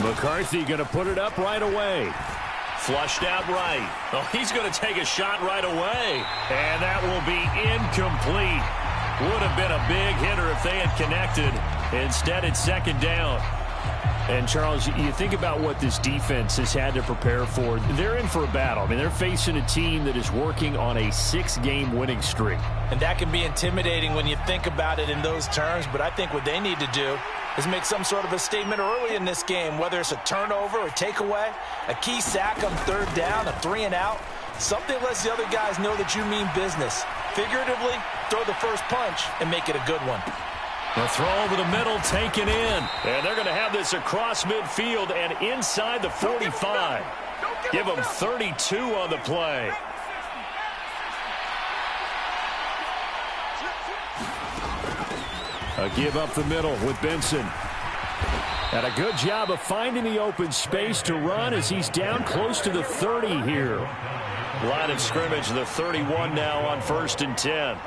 McCarthy going to put it up right away. Flushed out right. Oh, he's going to take a shot right away. And that will be incomplete. Would have been a big hitter if they had connected. Instead, it's second down. And, Charles, you think about what this defense has had to prepare for. They're in for a battle. I mean, they're facing a team that is working on a 6-game winning streak. And that can be intimidating when you think about it in those terms. But I think what they need to do is make some sort of a statement early in this game, whether it's a turnover or takeaway, a key sack on third down, a 3-and-out. Something lets the other guys know that you mean business. Figuratively, throw the first punch and make it a good one. The throw over the middle taken in. And they're going to have this across midfield and inside the 45. Give them 32 on the play. A give up the middle with Benson. And a good job of finding the open space to run as he's down close to the 30 here. Line of scrimmage, the 31 now on 1st and 10.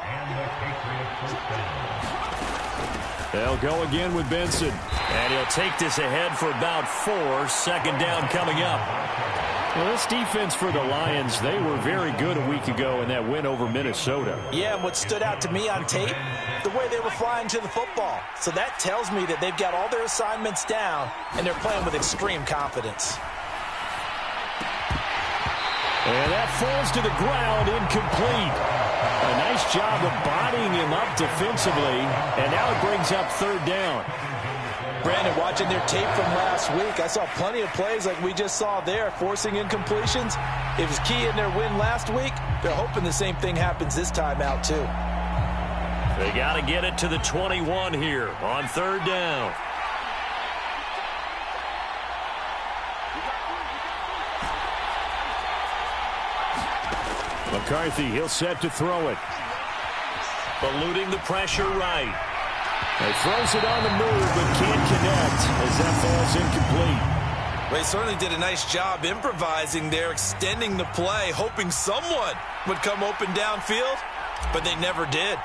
They'll go again with Benson. And he'll take this ahead for about 4. Second down coming up. Well, this defense for the Lions, they were very good a week ago in that win over Minnesota. Yeah, and what stood out to me on tape, the way they were flying to the football. So that tells me that they've got all their assignments down, and they're playing with extreme confidence. And that falls to the ground, incomplete. A nice job of bodying him up defensively, and now it brings up third down. Brandon, watching their tape from last week, I saw plenty of plays like we just saw there, forcing incompletions. It was key in their win last week. They're hoping the same thing happens this time out, too. They got to get it to the 21 here on third down. McCarthy, he'll set to throw it. Eluding the pressure right. He throws it on the move, but can't connect as that falls incomplete. Well, he certainly did a nice job improvising there, extending the play, hoping someone would come open downfield, but they never did.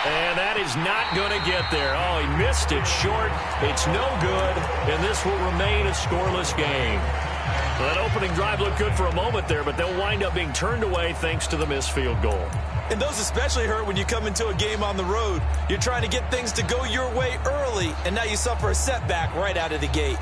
And that is not going to get there. Oh, he missed it short. It's no good, and this will remain a scoreless game. Well, that opening drive looked good for a moment there, but they'll wind up being turned away thanks to the missed field goal. And those especially hurt when you come into a game on the road. You're trying to get things to go your way early, and now you suffer a setback right out of the gate.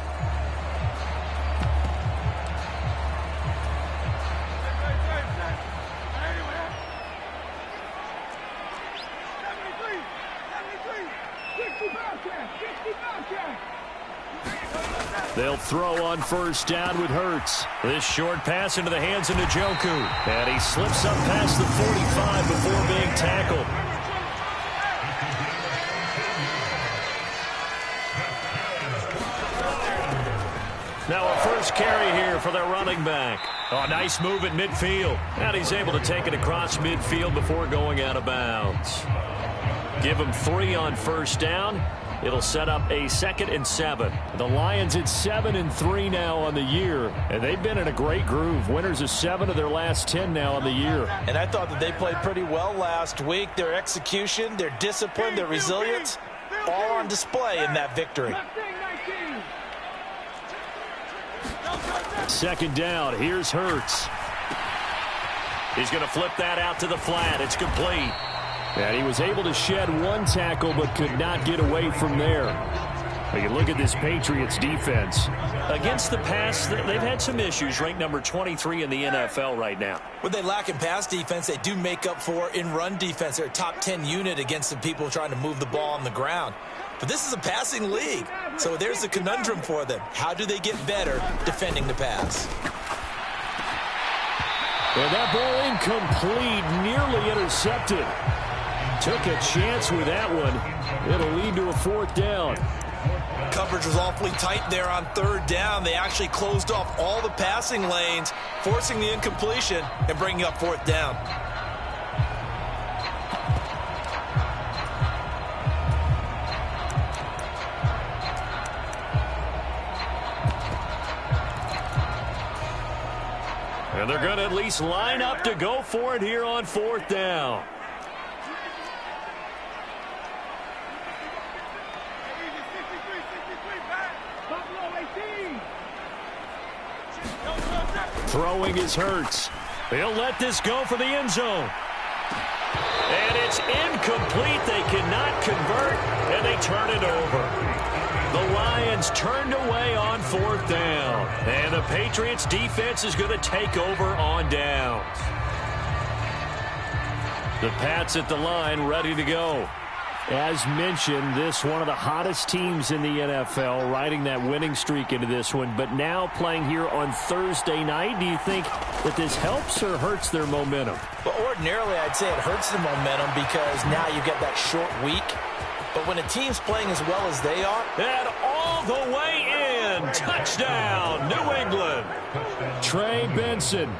They'll throw on first down with Hurts. This short pass into the hands of Njoku. And he slips up past the 45 before being tackled. Now a first carry here for their running back. Oh, nice move at midfield. And he's able to take it across midfield before going out of bounds. Give him 3 on first down. It'll set up a 2nd and 7. The Lions at 7-3 now on the year, and they've been in a great groove. Winners of 7 of their last 10 now on the year. And I thought that they played pretty well last week. Their execution, their discipline, their resilience, all on display in that victory. Second down. Here's Hurts. He's going to flip that out to the flat. It's complete. And he was able to shed 1 tackle but could not get away from there. We can look at this Patriots defense. Against the pass, they've had some issues. Ranked number 23 in the NFL right now. When they lack in pass defense, they do make up for in run defense. They're a top 10 unit against some people trying to move the ball on the ground. But this is a passing league. So there's a conundrum for them. How do they get better defending the pass? And that ball incomplete, nearly intercepted. Took a chance with that one. It'll lead to a 4th down. Coverage was awfully tight there on 3rd down. They actually closed off all the passing lanes, forcing the incompletion and bringing up 4th down. And they're going to at least line up to go for it here on 4th down. Throwing is Hurts. He'll let this go for the end zone. And it's incomplete. They cannot convert, and they turn it over. The Lions turned away on 4th down. And the Patriots defense is going to take over on downs. The Pats at the line, ready to go. As mentioned, this one of the hottest teams in the NFL, riding that winning streak into this one, but now playing here on Thursday night. Do you think that this helps or hurts their momentum? Well, ordinarily, I'd say it hurts the momentum because now you get that short week. But when a team's playing as well as they are... And all the way in! Touchdown, New England! Trey Benson,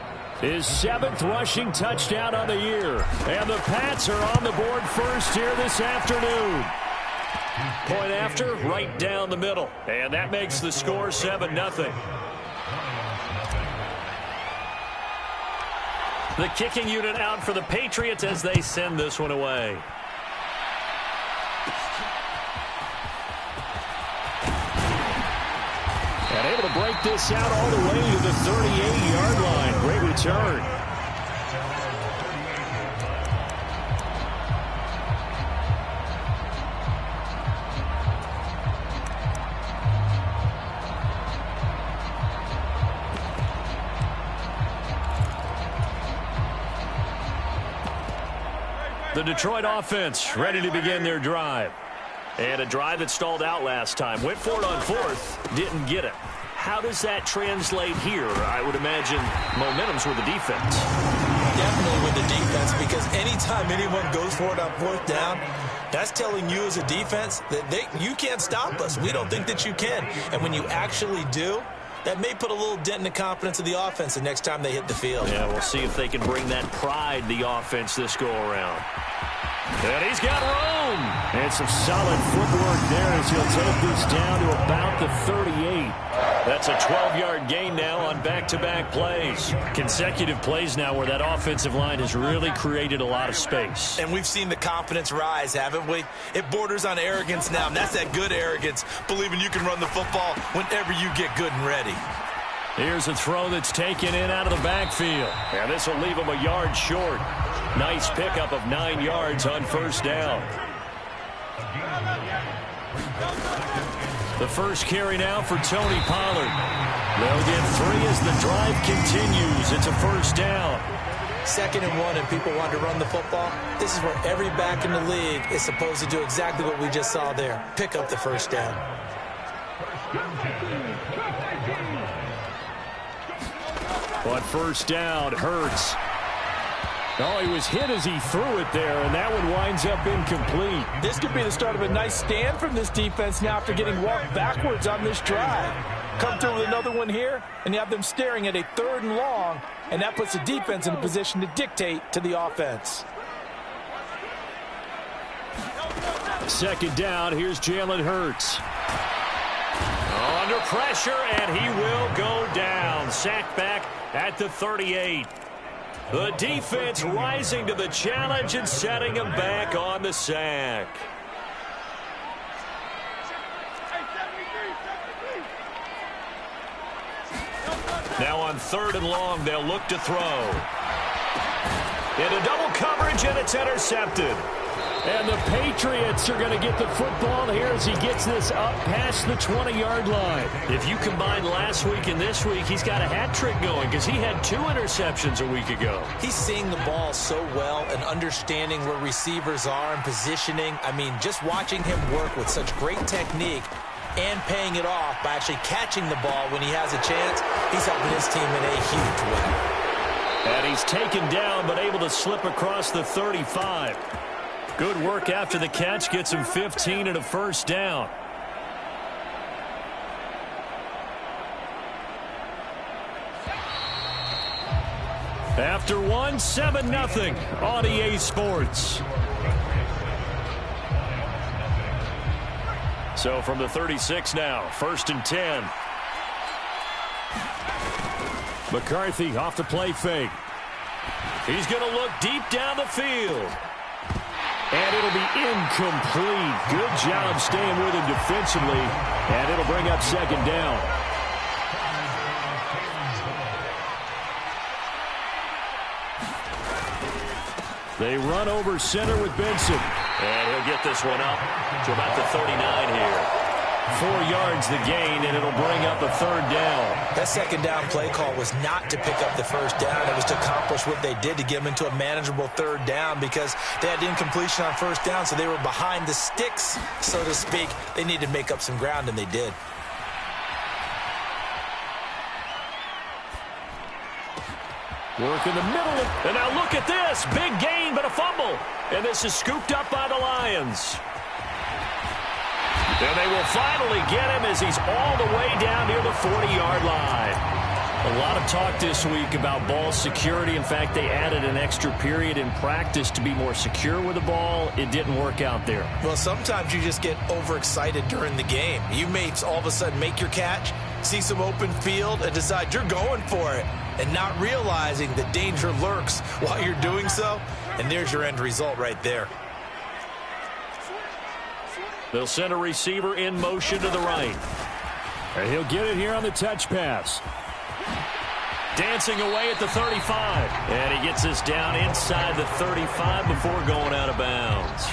his 7th rushing touchdown on the year. And the Pats are on the board first here this afternoon. Point after, right down the middle. And that makes the score 7-0. The kicking unit out for the Patriots as they send this one away. And able to break this out all the way to the 38-yard line. Great return. The Detroit offense ready to begin their drive. And a drive that stalled out last time. Went for it on 4th, didn't get it. How does that translate here? I would imagine momentum's with the defense. Definitely with the defense, because anytime anyone goes for it on 4th down, that's telling you as a defense that you can't stop us. We don't think that you can. And when you actually do, that may put a little dent in the confidence of the offense the next time they hit the field. Yeah, we'll see if they can bring that pride, the offense, this go-around. And he's got room. And some solid footwork there as he'll take this down to about the 38. That's a 12-yard gain now on back-to-back plays. Consecutive plays now where that offensive line has really created a lot of space. And we've seen the confidence rise, haven't we? It borders on arrogance now, and that's that good arrogance, believing you can run the football whenever you get good and ready. Here's a throw that's taken in out of the backfield. And this will leave him a yard short. Nice pickup of 9 yards on 1st down. The first carry now for Tony Pollard. They'll get 3 as the drive continues. It's a 1st down. 2nd and 1, and people want to run the football. This is where every back in the league is supposed to do exactly what we just saw there. Pick up the 1st down. On 1st down, Hurts. Oh, he was hit as he threw it there, and that one winds up incomplete. This could be the start of a nice stand from this defense now after getting walked backwards on this drive. Come through with another one here, and you have them staring at a 3rd and long, and that puts the defense in a position to dictate to the offense. 2nd down, here's Jalen Hurts. Under pressure, and he will go down. Sacked back at the 38. The defense rising to the challenge and setting him back on the sack. Now on 3rd and long, they'll look to throw. Into double coverage, and it's intercepted. And the Patriots are going to get the football here as he gets this up past the 20-yard line. If you combine last week and this week, he's got a hat trick going because he had 2 interceptions a week ago. He's seeing the ball so well and understanding where receivers are and positioning. I mean, just watching him work with such great technique and paying it off by actually catching the ball when he has a chance, he's helping his team in a huge way. And he's taken down but able to slip across the 35. Good work after the catch, gets him 15 and a 1st down. After 1, 7-0 on EA Sports. So from the 36 now, 1st and 10. McCarthy off the play fake. He's going to look deep down the field. And it'll be incomplete. Good job staying with him defensively. And it'll bring up 2nd down. They run over center with Benson. And he'll get this one up to about the 39 here. 4 yards the gain, and it'll bring up a third down. That second down play call was not to pick up the first down. It was to accomplish what they did, to get them into a manageable third down, because they had incompletion on first down, so they were behind the sticks, so to speak. They needed to make up some ground, and they did. Work in the middle. And now look at this. Big gain, but a fumble. And this is scooped up by the Lions. And they will finally get him as he's all the way down near the 40-yard line. A lot of talk this week about ball security. In fact, they added an extra period in practice to be more secure with the ball. It didn't work out there. Well, sometimes you just get overexcited during the game. You may all of a sudden make your catch, see some open field, and decide you're going for it, and not realizing the danger lurks while you're doing so. And there's your end result right there. They'll send a receiver in motion to the right. And he'll get it here on the touch pass. Dancing away at the 35. And he gets us down inside the 35 before going out of bounds.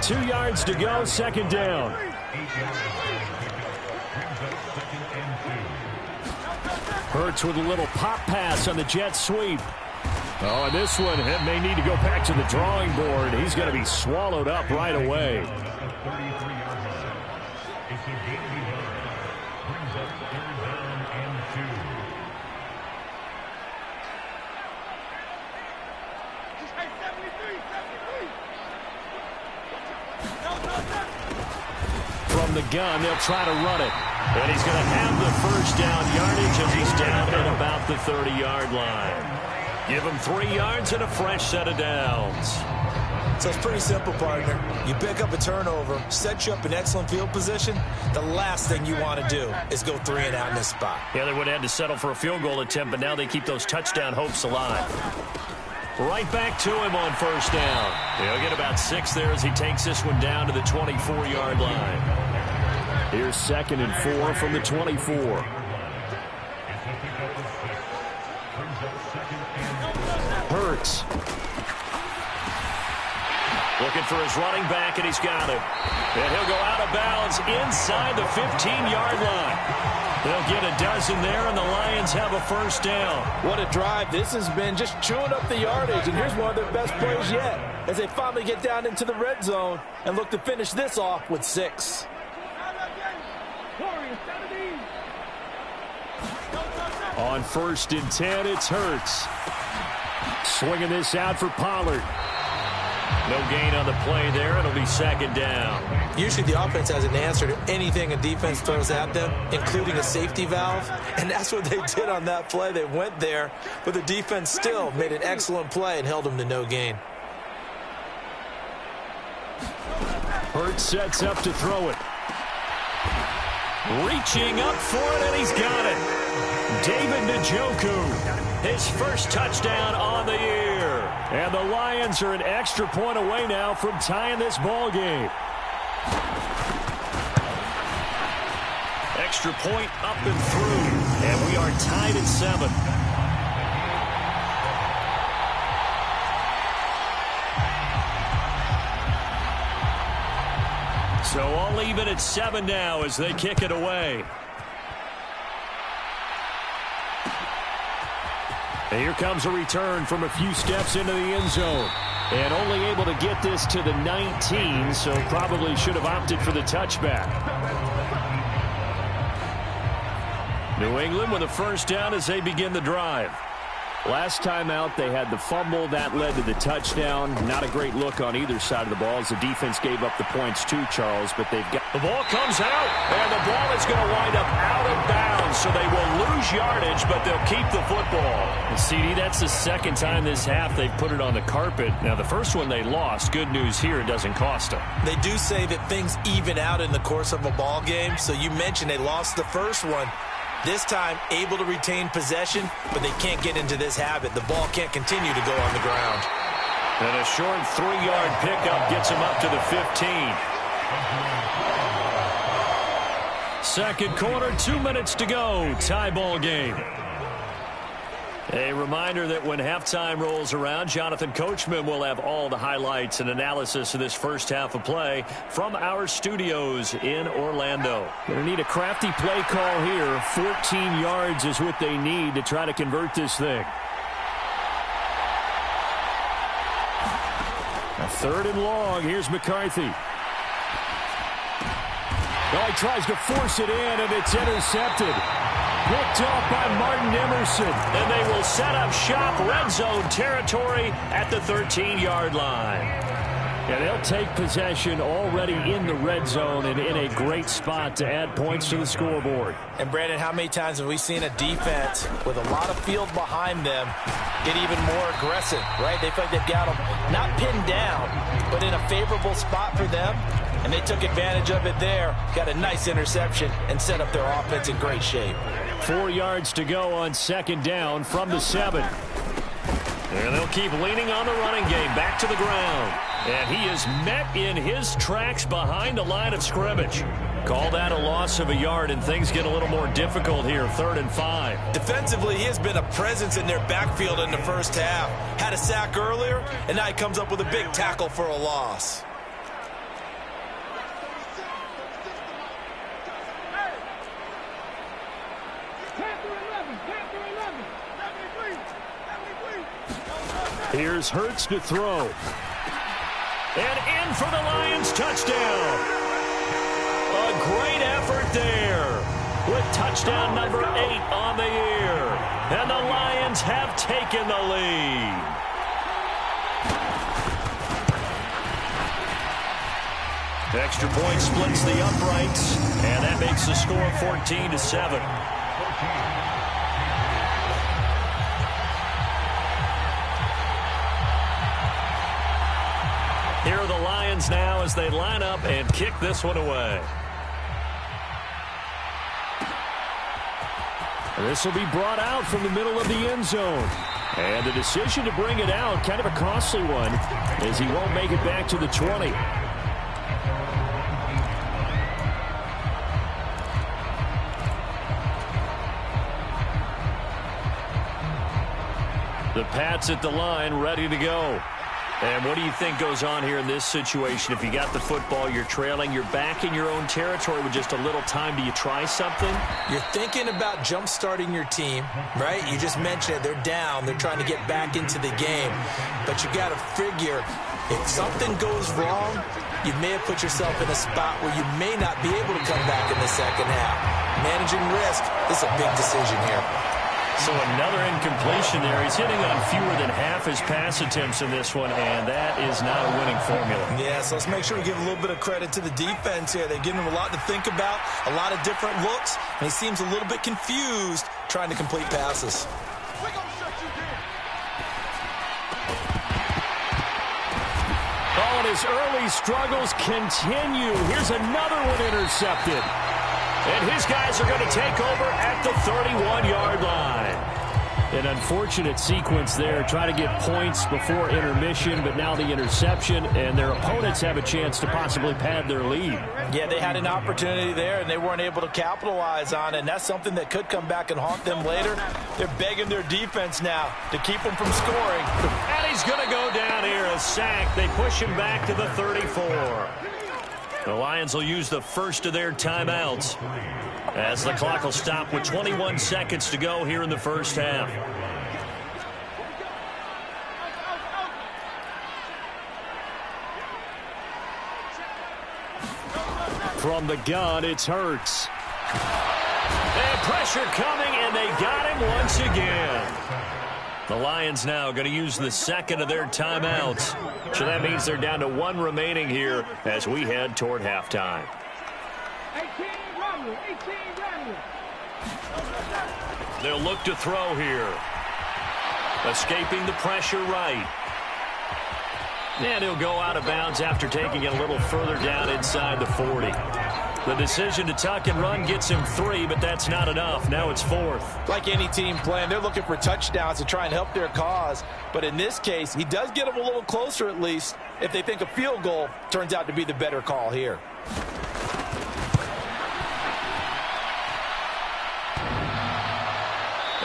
2 yards to go, second down. Hurts with a little pop pass on the jet sweep. Oh, and this one may need to go back to the drawing board. He's going to be swallowed up right away. From the gun, they'll try to run it. And he's going to have the first down yardage as he's down at about the 30-yard line. Give him 3 yards and a fresh set of downs. So it's pretty simple, partner. You pick up a turnover, set you up in excellent field position. The last thing you want to do is go 3 and out in this spot. Yeah, they would have had to settle for a field goal attempt, but now they keep those touchdown hopes alive. Right back to him on first down. He'll get about 6 there as he takes this one down to the 24-yard line. Here's 2nd and 4 from the 24. Hurts. Looking for his running back, and he's got it. And he'll go out of bounds inside the 15-yard line. They'll get a dozen there, and the Lions have a first down. What a drive this has been, just chewing up the yardage. And here's one of their best plays yet, as they finally get down into the red zone and look to finish this off with 6. On 1st and 10, it's Hurts. Swinging this out for Pollard. No gain on the play there. It'll be 2nd down. Usually the offense has an answer to anything a defense throws at them, including a safety valve. And that's what they did on that play. They went there, but the defense still made an excellent play and held them to no gain. Hurts sets up to throw it. Reaching up for it, and he's got it. David Njoku, his first touchdown on the year. And the Lions are an extra point away now from tying this ball game. Extra point up and through, and we are tied at 7. So all even at 7 now as they kick it away. And here comes a return from a few steps into the end zone. And only able to get this to the 19, so probably should have opted for the touchback. New England with a first down as they begin the drive. Last time out, they had the fumble. That led to the touchdown. Not a great look on either side of the ball as the defense gave up the points too, Charles. But they've got... The ball comes out, and the ball is going to wind up out of bounds. So they will lose yardage, but they'll keep the football. And CD, that's the 2nd time this half they've put it on the carpet. Now, the first one they lost. Good news here, it doesn't cost them. They do say that things even out in the course of a ball game. So you mentioned they lost the first one. This time, able to retain possession, but they can't get into this habit. The ball can't continue to go on the ground. And a short 3-yard pickup gets him up to the 15. Second quarter, 2 minutes to go. Tie ball game. A reminder that when halftime rolls around, Jonathan Coachman will have all the highlights and analysis of this first half of play from our studios in Orlando. Going to need a crafty play call here. 14 yards is what they need to try to convert this thing. A 3rd and long. Here's McCarthy. Oh, he tries to force it in, and it's intercepted. Picked off by Martin Emerson. And they will set up shop, red zone territory at the 13-yard line. And they'll take possession already in the red zone and in a great spot to add points to the scoreboard. And, Brandon, how many times have we seen a defense with a lot of field behind them get even more aggressive, right? They feel like they've got them not pinned down, but in a favorable spot for them. And they took advantage of it there, got a nice interception, and set up their offense in great shape. 4 yards to go on 2nd down from the 7. And they'll keep leaning on the running game, back to the ground. And he is met in his tracks behind the line of scrimmage. Call that a loss of a yard, and things get a little more difficult here, 3rd and 5. Defensively, he has been a presence in their backfield in the first half. Had a sack earlier, and now he comes up with a big tackle for a loss. Here's Hurts to throw. And in for the Lions, touchdown. A great effort there with touchdown number 8 on the year. And the Lions have taken the lead. Extra point splits the uprights, and that makes the score 14-7. Here are the Lions now as they line up and kick this one away. This will be brought out from the middle of the end zone. And the decision to bring it out, kind of a costly one, as he won't make it back to the 20. The Pats at the line, ready to go. And what do you think goes on here in this situation? If you got the football, you're trailing, you're back in your own territory with just a little time. Do you try something? You're thinking about jump-starting your team, right? You just mentioned it. They're down. They're trying to get back into the game. But you got to figure, if something goes wrong, you may have put yourself in a spot where you may not be able to come back in the second half. Managing risk is a big decision here. So another incompletion there. He's hitting on fewer than half his pass attempts in this one, and that is not a winning formula. Yeah, so let's make sure we give a little bit of credit to the defense here. They've given him a lot to think about, a lot of different looks, and he seems a little bit confused trying to complete passes. Oh, and his early struggles continue. Here's another one intercepted. And his guys are going to take over at the 31-yard line. An unfortunate sequence there. Try to get points before intermission, but now the interception, and their opponents have a chance to possibly pad their lead. Yeah, they had an opportunity there, and they weren't able to capitalize on it, and that's something that could come back and haunt them later. They're begging their defense now to keep them from scoring. And he's going to go down here, a sack. They push him back to the 34. The Lions will use the first of their timeouts as the clock will stop with 21 seconds to go here in the first half. From the gun, it's Hurts. And pressure coming, and they got him once again. The Lions now going to use the second of their timeouts. So that means they're down to one remaining here as we head toward halftime. They'll look to throw here. Escaping the pressure right. And he'll go out of bounds after taking it a little further down inside the 40. The decision to tuck and run gets him 3, but that's not enough. Now it's 4th. Like any team playing, they're looking for touchdowns to try and help their cause. But in this case, he does get them a little closer at least if they think a field goal turns out to be the better call here.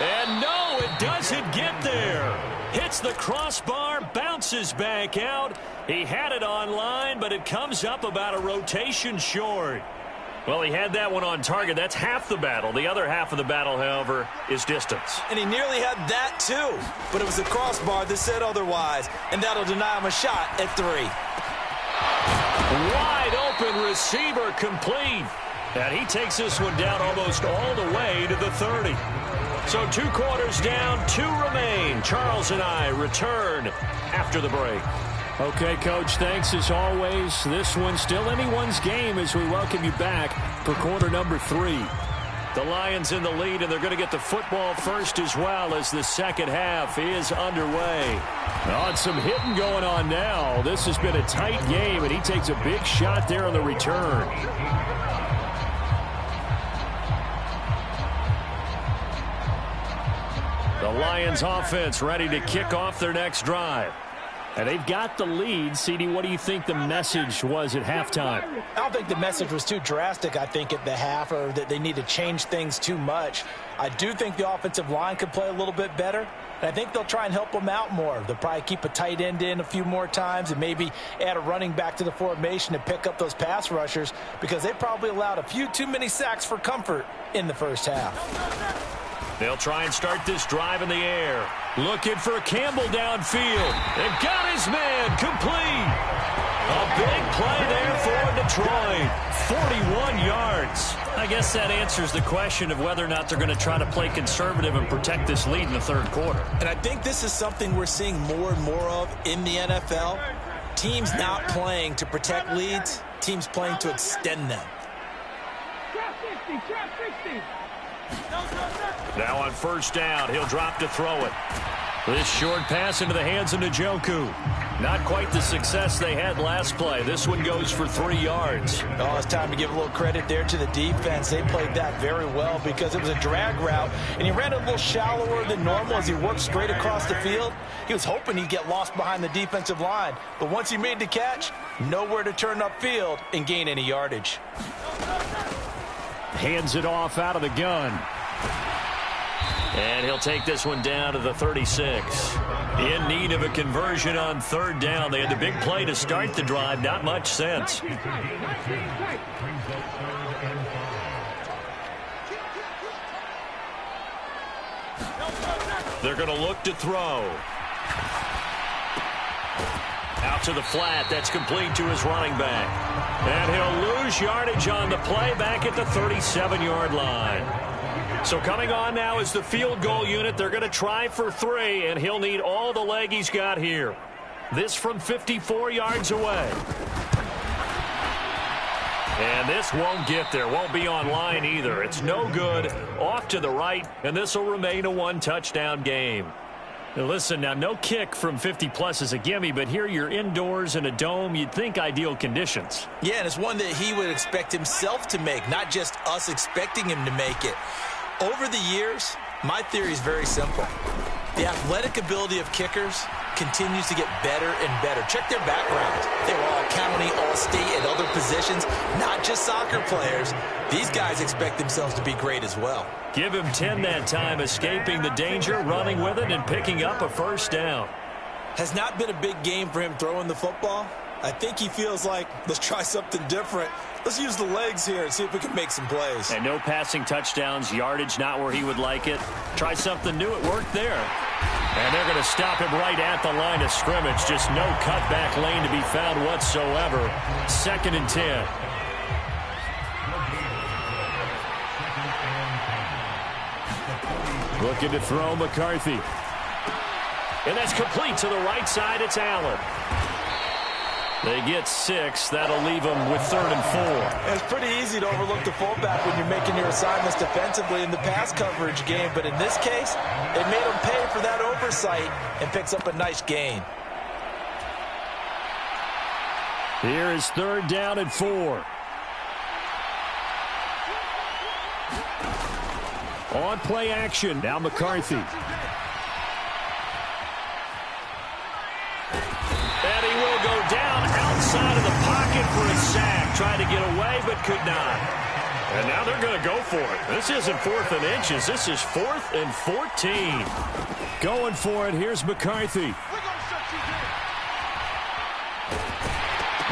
And no, it does does it get there? Hits the crossbar, bounces back out. He had it online, but it comes up about a rotation short. Well, he had that one on target. That's half the battle. The other half of the battle, however, is distance. And he nearly had that, too. But it was a crossbar that said otherwise, and that'll deny him a shot at 3. Wide open receiver complete. And he takes this one down almost all the way to the 30. So 2 quarters down, 2 remain. Charles and I return after the break. Okay, Coach, thanks as always. This one's still anyone's game as we welcome you back for quarter number 3. The Lions in the lead, and they're going to get the football first as well as the second half is underway. Oh, some hitting going on now. This has been a tight game, and he takes a big shot there on the return. The Lions offense ready to kick off their next drive. And they've got the lead. CD, what do you think the message was at halftime? I don't think the message was too drastic, I think, at the half, or that they need to change things too much. I do think the offensive line could play a little bit better, and I think they'll try and help them out more. They'll probably keep a tight end in a few more times and maybe add a running back to the formation to pick up those pass rushers, because they probably allowed a few too many sacks for comfort in the first half. They'll try and start this drive in the air. Looking for Campbell downfield. They've got his man complete. A big play there for Detroit. 41 yards. I guess that answers the question of whether or not they're going to try to play conservative and protect this lead in the third quarter. And I think this is something we're seeing more and more of in the NFL. Teams not playing to protect leads, teams playing to extend them. Now on first down, he'll drop to throw it. This short pass into the hands of Njoku. Not quite the success they had last play. This one goes for 3 yards. Oh, it's time to give a little credit there to the defense. They played that very well because it was a drag route, and he ran a little shallower than normal as he worked straight across the field. He was hoping he'd get lost behind the defensive line, but once he made the catch, nowhere to turn upfield and gain any yardage. Hands it off out of the gun. And he'll take this one down to the 36. In need of a conversion on third down. They had the big play to start the drive. Not much sense. They're going to look to throw. Out to the flat. That's complete to his running back. And he'll lose yardage on the play back at the 37-yard line. So coming on now is the field goal unit. They're going to try for 3, and he'll need all the leg he's got here. This from 54 yards away. And this won't get there. Won't be on line either. It's no good. Off to the right, and this will remain a 1-touchdown game. Now listen, now no kick from 50-plus is a gimme, but here you're indoors in a dome. You'd think ideal conditions. Yeah, and it's one that he would expect himself to make, not just us expecting him to make it. Over the years, my theory is very simple. The athletic ability of kickers continues to get better and better. Check their background. They were all county, all state, at other positions, not just soccer players. These guys expect themselves to be great as well. Give him 10 that time, escaping the danger, running with it, and picking up a first down. Has not been a big game for him throwing the football. I think he feels like, let's try something different. Let's use the legs here and see if we can make some plays. And no passing touchdowns, yardage not where he would like it. Try something new. It worked there. And they're going to stop him right at the line of scrimmage. Just no cutback lane to be found whatsoever. 2nd and 10. Looking to throw McCarthy. And that's complete to the right side. It's Allen. They get 6. That'll leave them with 3rd and 4. It's pretty easy to overlook the fullback when you're making your assignments defensively in the pass coverage game. But in this case, it made him pay for that oversight and picks up a nice gain. Here is 3rd down and 4. On play action. Now McCarthy. And he will go down outside of the pocket for a sack. Tried to get away, but could not. And now they're going to go for it. This isn't 4th and inches. This is 4th and 14. Going for it. Here's McCarthy.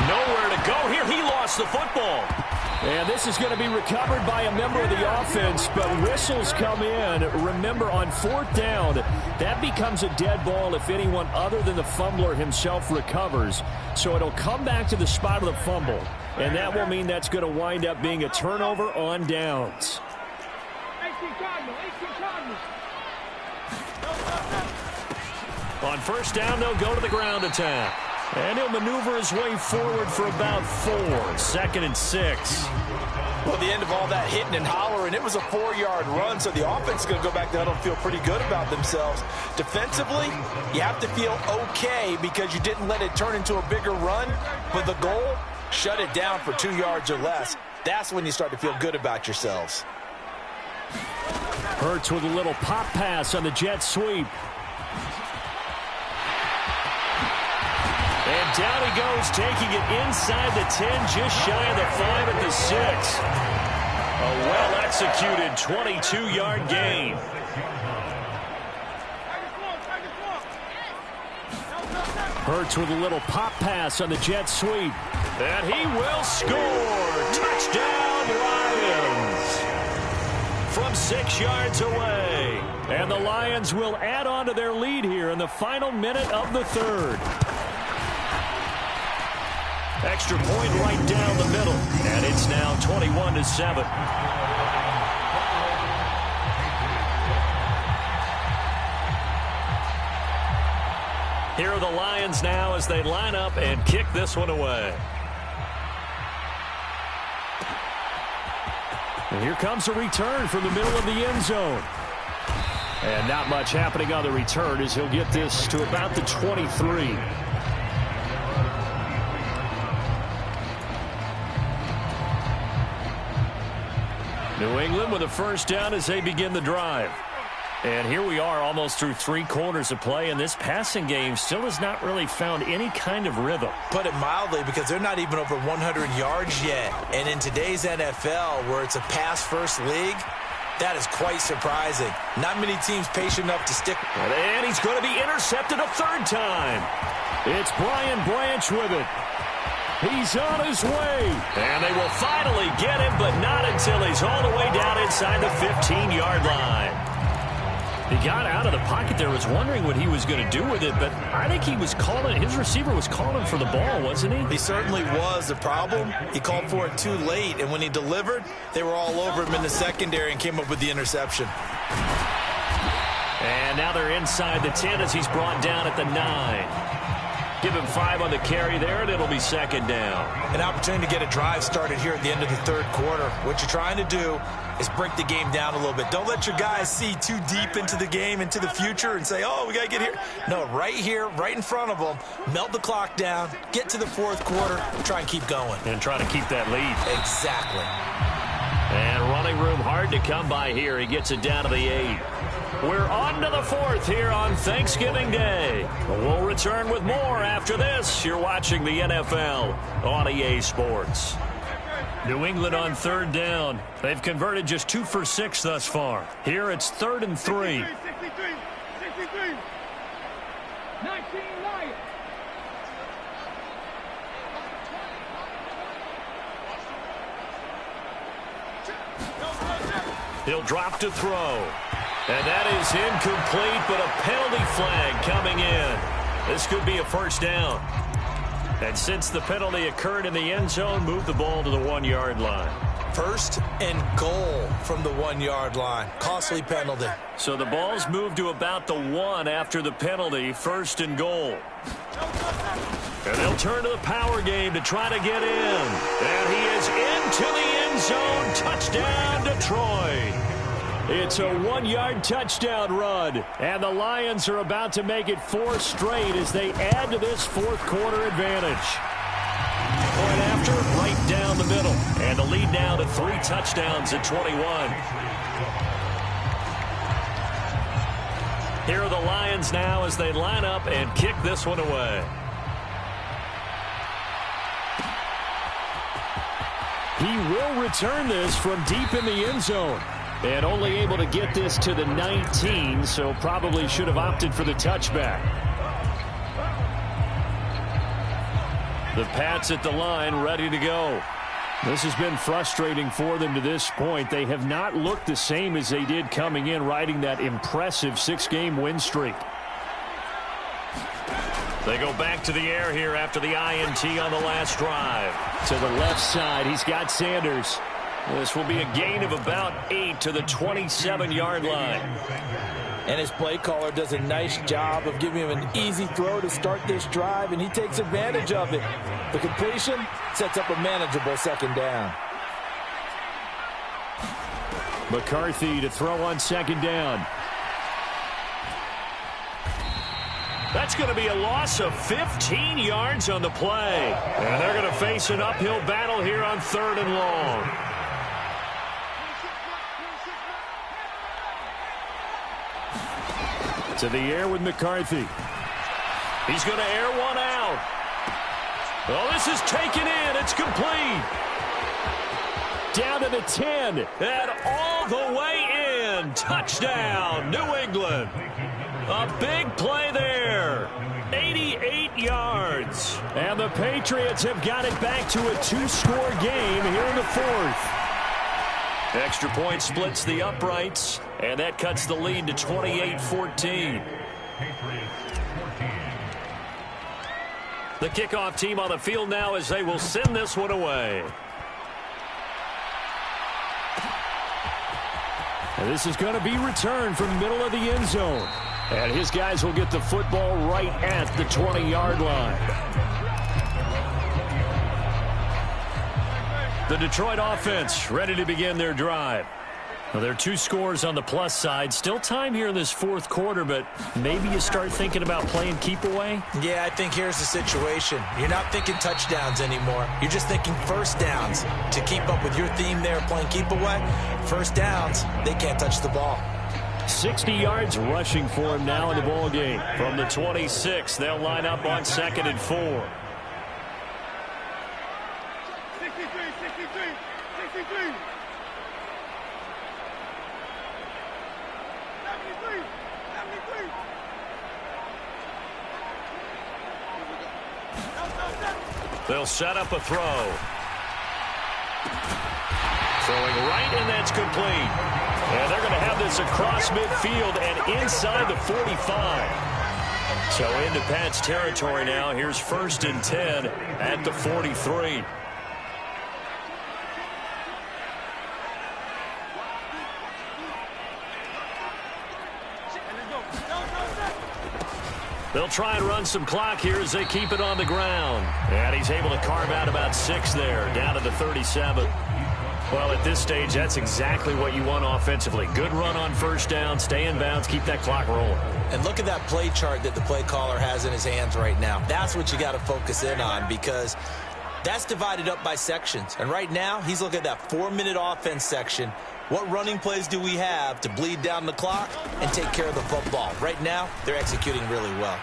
Nowhere to go here. He lost the football. And this is going to be recovered by a member of the offense, but whistles come in. Remember, on 4th down, that becomes a dead ball if anyone other than the fumbler himself recovers. So it'll come back to the spot of the fumble, and that will mean that's going to wind up being a turnover on downs. On 1st down, they'll go to the ground attack. And he'll maneuver his way forward for about 4. 2nd and 6. Well, the end of all that hitting and hollering, it was a 4-yard run, so the offense is going to go back to huddle and feel pretty good about themselves. Defensively, you have to feel okay because you didn't let it turn into a bigger run, but the goal, shut it down for 2 yards or less. That's when you start to feel good about yourselves. Hurts with a little pop pass on the jet sweep. And down he goes, taking it inside the 10, just shy of the 5 at the 6. A well-executed 22-yard gain. Hurts with a little pop pass on the jet sweep. And he will score. Touchdown, Lions. From 6 yards away. And the Lions will add on to their lead here in the final minute of the 3rd. Extra point right down the middle. And it's now 21-7. Here are the Lions now as they line up and kick this one away. And here comes a return from the middle of the end zone. And not much happening on the return as he'll get this to about the 23. New England with a 1st down as they begin the drive. And here we are almost through 3 quarters of play, and this passing game still has not really found any kind of rhythm. Put it mildly, because they're not even over 100 yards yet. And in today's NFL, where it's a pass-first league, that is quite surprising. Not many teams patient enough to stick. And he's going to be intercepted a 3rd time. It's Brian Branch with it. He's on his way. And they will finally get him, but not until he's all the way down inside the 15-yard line. He got out of the pocket there, was wondering what he was going to do with it, but I think he was calling, his receiver was calling for the ball, wasn't he? He certainly was. The problem, he called for it too late, and when he delivered, they were all over him in the secondary and came up with the interception. And now they're inside the 10 as he's brought down at the 9. Give him 5 on the carry there, and it'll be 2nd down. An opportunity to get a drive started here at the end of the 3rd quarter. What you're trying to do is break the game down a little bit. Don't let your guys see too deep into the game, into the future, and say, oh, we got to get here. No, right here, right in front of them, melt the clock down, get to the 4th quarter, try and keep going. And try to keep that lead. Exactly. And running room hard to come by here. He gets it down to the 8. We're on to the 4th here on Thanksgiving Day. We'll return with more after this. You're watching the NFL on EA Sports. New England on 3rd down. They've converted just 2 for 6 thus far. Here it's 3rd and 3. 63. 19 Lions. He'll drop to throw. And that is incomplete, but a penalty flag coming in. This could be a 1st down. And since the penalty occurred in the end zone, move the ball to the 1-yard line. 1st and goal from the 1-yard line. Costly penalty. So the ball's moved to about the 1 after the penalty. 1st and goal. And they'll turn to the power game to try to get in. And he is into the end zone. Touchdown, Detroit. It's a 1-yard touchdown run. And the Lions are about to make it 4 straight as they add to this 4th quarter advantage. Point after, right down the middle. And the lead now to 3 touchdowns at 21. Here are the Lions now as they line up and kick this one away. He will return this from deep in the end zone. And only able to get this to the 19, so probably should have opted for the touchback. The Pats at the line, ready to go. This has been frustrating for them to this point. They have not looked the same as they did coming in, riding that impressive 6-game win streak. They go back to the air here after the INT on the last drive. To the left side, he's got Sanders. This will be a gain of about 8 to the 27-yard line. And his play caller does a nice job of giving him an easy throw to start this drive, and he takes advantage of it. The completion sets up a manageable second down. McCarthy to throw on second down. That's going to be a loss of 15 yards on the play. And they're going to face an uphill battle here on 3rd and long. To the air with McCarthy. He's going to air one out. Oh, this is taken in. It's complete. Down to the 10. And all the way in. Touchdown, New England. A big play there. 88 yards. And the Patriots have got it back to a 2-score game here in the 4th. Extra point splits the uprights, and that cuts the lead to 28-14. The kickoff team on the field now as they will send this one away. And this is going to be returned from the middle of the end zone. And his guys will get the football right at the 20-yard line. The Detroit offense ready to begin their drive. Well, there are 2 scores on the plus side. Still time here in this 4th quarter, but maybe you start thinking about playing keep away? Yeah, I think here's the situation. You're not thinking touchdowns anymore. You're just thinking first downs. To keep up with your theme there, playing keep away, first downs, they can't touch the ball. 60 yards rushing for him now in the ball game. From the 26, they'll line up on 2nd and 4. 63. They'll set up a throw. Throwing right, and that's complete. And they're going to have this across midfield and inside the 45. So into Pat's territory now. Here's 1st and 10 at the 43. They'll try and run some clock here as they keep it on the ground. And he's able to carve out about 6 there, down to the 37. Well, at this stage, that's exactly what you want offensively. Good run on first down, stay in bounds, keep that clock rolling. And look at that play chart that the play caller has in his hands right now. That's what you got to focus in on, because that's divided up by sections. And right now, he's looking at that 4-minute offense section. What running plays do we have to bleed down the clock and take care of the football? Right now, they're executing really well.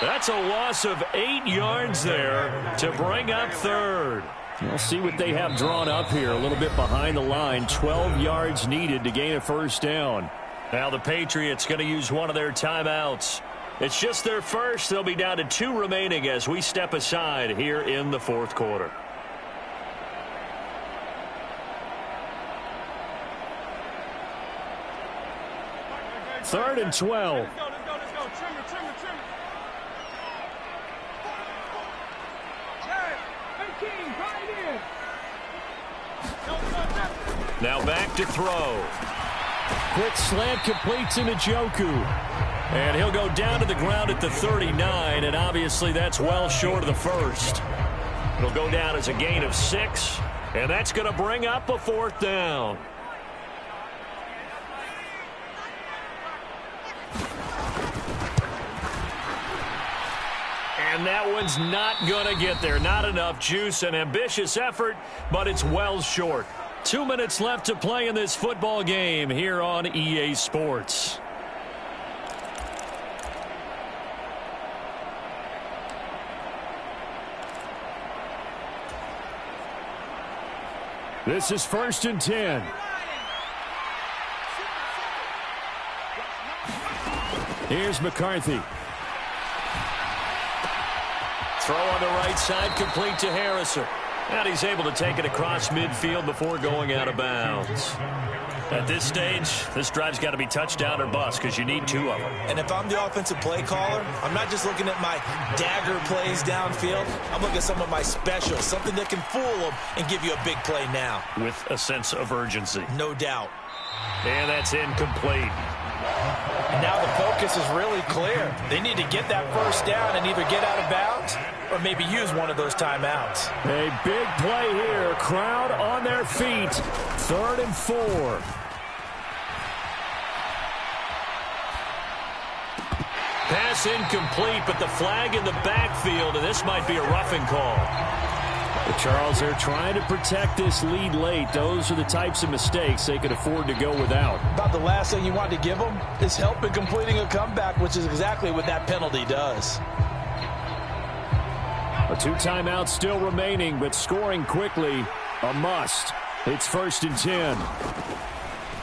That's a loss of 8 yards there to bring up 3rd. We'll see what they have drawn up here. A little bit behind the line. 12 yards needed to gain a first down. Now the Patriots going to use one of their timeouts. It's just their first. They'll be down to 2 remaining as we step aside here in the 4th quarter. Third and 12. Let's go. Trim it. Now back to throw. Quick slant completes into Njoku. And he'll go down to the ground at the 39, and obviously that's well short of the first. It'll go down as a gain of 6, and that's going to bring up a 4th down. And that one's not going to get there. Not enough juice. An ambitious effort, but it's well short. 2 minutes left to play in this football game here on EA Sports. This is 1st and 10. Here's McCarthy. Throw on the right side, complete to Harrison. And he's able to take it across midfield before going out of bounds. At this stage, this drive's got to be touchdown or bust because you need 2 of them. And if I'm the offensive play caller, I'm not just looking at my dagger plays downfield. I'm looking at some of my specials, something that can fool them and give you a big play now. With a sense of urgency. No doubt. And that's incomplete. And now the focus is really clear. They need to get that first down and either get out of bounds or maybe use one of those timeouts. A big play here. Crowd on their feet. 3rd and 4. Pass incomplete, but the flag in the backfield, and this might be a roughing call. But Charles, they're trying to protect this lead late. Those are the types of mistakes they could afford to go without. About the last thing you want to give them is help in completing a comeback, which is exactly what that penalty does. 2 timeouts still remaining, but scoring quickly, a must. It's 1st and 10.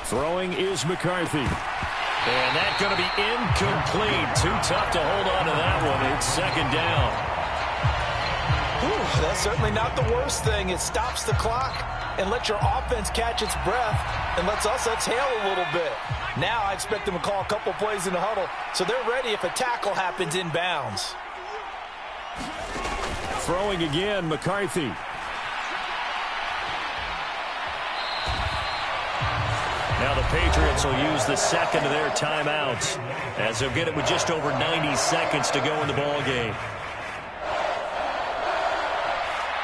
Throwing is McCarthy. And that's going to be incomplete. Too tough to hold on to that one. It's 2nd down. Ooh, that's certainly not the worst thing. It stops the clock and lets your offense catch its breath and lets us exhale a little bit. Now I expect them to call a couple plays in the huddle so they're ready if a tackle happens inbounds. Throwing again, McCarthy. Now the Patriots will use the second of their timeouts as they'll get it with just over 90 seconds to go in the ball game.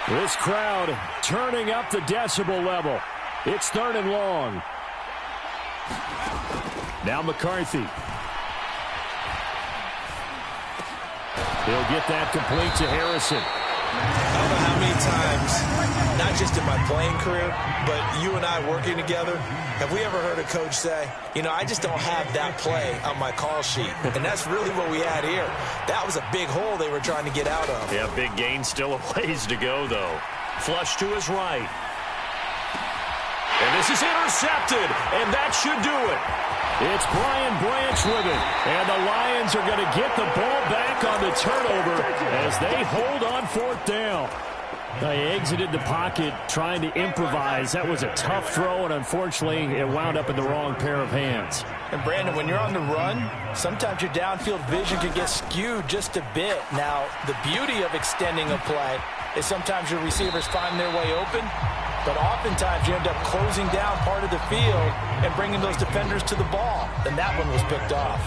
This crowd turning up the decibel level. It's 3rd and long. Now McCarthy. He'll get that complete to Harrison. I don't know how many times, not just in my playing career, but you and I working together, have we ever heard a coach say, you know, I just don't have that play on my call sheet. And that's really what we had here. That was a big hole they were trying to get out of. Yeah, big gain, still a ways to go, though. Flush to his right. And this is intercepted, and that should do it. It's Brian Branch with it, and the Lions are going to get the ball back on the turnover as they hold on 4th down. They exited the pocket trying to improvise. That was a tough throw, and unfortunately, it wound up in the wrong pair of hands. And, Brandon, when you're on the run, sometimes your downfield vision can get skewed just a bit. Now, the beauty of extending a play is sometimes your receivers find their way open, but oftentimes you end up closing down part of the field and bringing those defenders to the ball. And that one was picked off.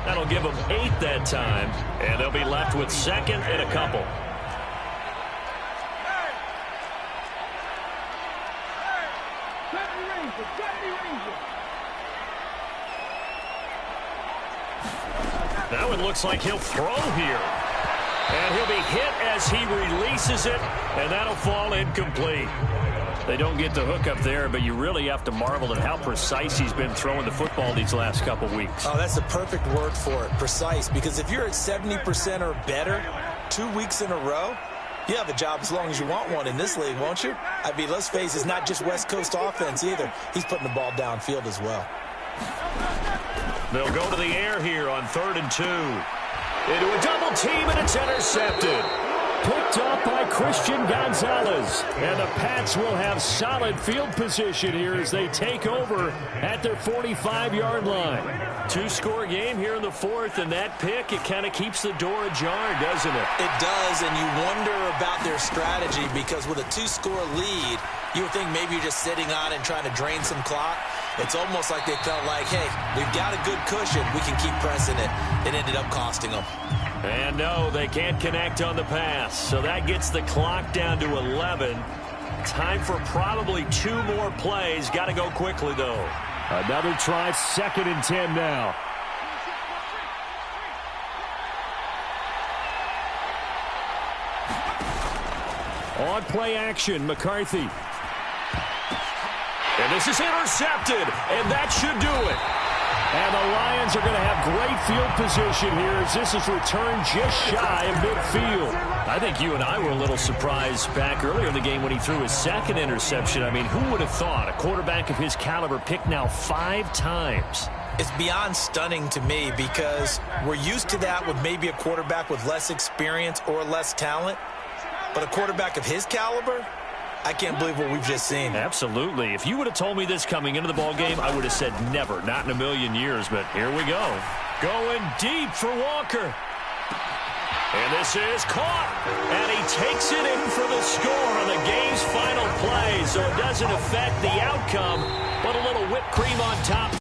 That'll give them 8 that time, and they'll be left with 2nd and a couple. That one looks like he'll throw here. And he'll be hit as he releases it, and that'll fall incomplete. They don't get the hook up there, but you really have to marvel at how precise he's been throwing the football these last couple weeks. Oh, that's the perfect word for it, precise. Because if you're at 70% or better 2 weeks in a row, you have a job as long as you want one in this league, won't you? I mean, let's face it, it's not just West Coast offense either. He's putting the ball downfield as well. They'll go to the air here on 3rd and 2. Into a double team, and it's intercepted. Picked up by Christian Gonzalez. And the Pats will have solid field position here as they take over at their 45-yard line. 2-score game here in the 4th, and that pick, it kind of keeps the door ajar, doesn't it? It does, and you wonder about their strategy because with a 2-score lead, you would think maybe you're just sitting on it and trying to drain some clock. It's almost like they felt like, hey, we've got a good cushion. We can keep pressing it. It ended up costing them. And no, they can't connect on the pass. So that gets the clock down to 11. Time for probably 2 more plays. Got to go quickly, though. Another try, 2nd and 10 now. On play action, McCarthy. And this is intercepted, and that should do it. And the Lions are going to have great field position here as this is returned just shy of midfield. I think you and I were a little surprised back earlier in the game when he threw his second interception. I mean, who would have thought a quarterback of his caliber picked now 5 times? It's beyond stunning to me because we're used to that with maybe a quarterback with less experience or less talent. But a quarterback of his caliber, I can't believe what we've just seen. Absolutely. If you would have told me this coming into the ball game, I would have said never, not in a million years. But here we go. Going deep for Walker. And this is caught. And he takes it in for the score on the game's final play. So it doesn't affect the outcome, but a little whipped cream on top.